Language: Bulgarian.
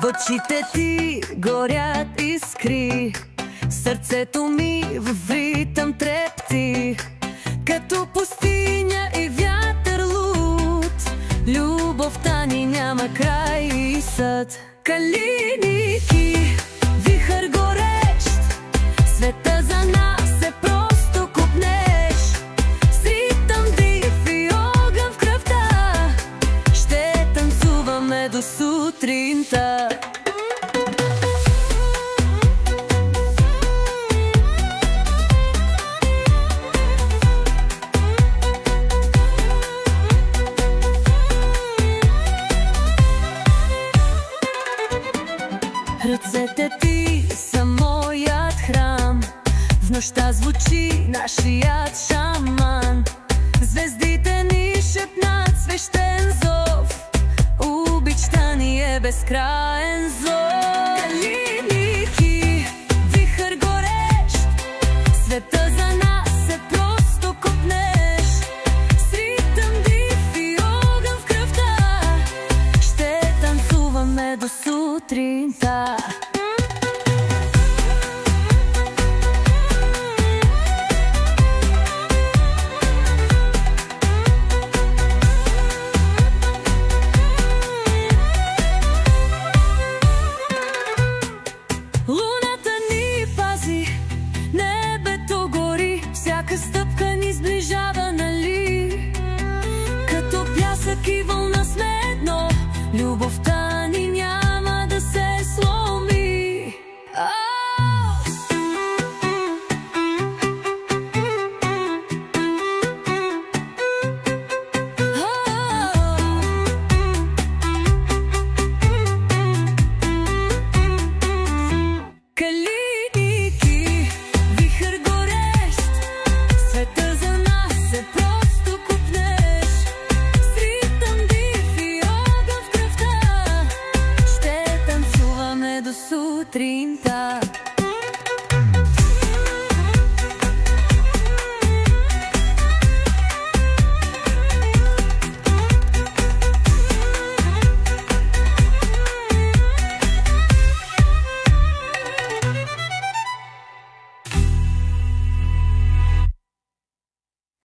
В очите ти горят искри, сърцето ми в ритъм трепти. Като пустиня и вятър луд, любовта ни няма край и съд. Калиники, вихър горещ, света за нас е просто купнеш. С ритъм див и огън в кръвта ще танцуваме до сутринта. Ръцете ти са моят храм, в нощта звучи нашият шаман. Звездите ни шепнат свещен зов, обичта ни е безкраен зов. Калиники, вихър горещ, света за нас е просто копнеш. С ритъм див и огън в кръвта ще танцуваме до сутринта. Луната ни пази, небето гори, всяка стъпка ни сближава, нали? Като пясък и вълна сме едно, любовта ни няма да се сломи. Калиники, вихър горещ, света за нас е просто купнеш. С ритъм див и огън в кръвта ще танцуваме до сутринта.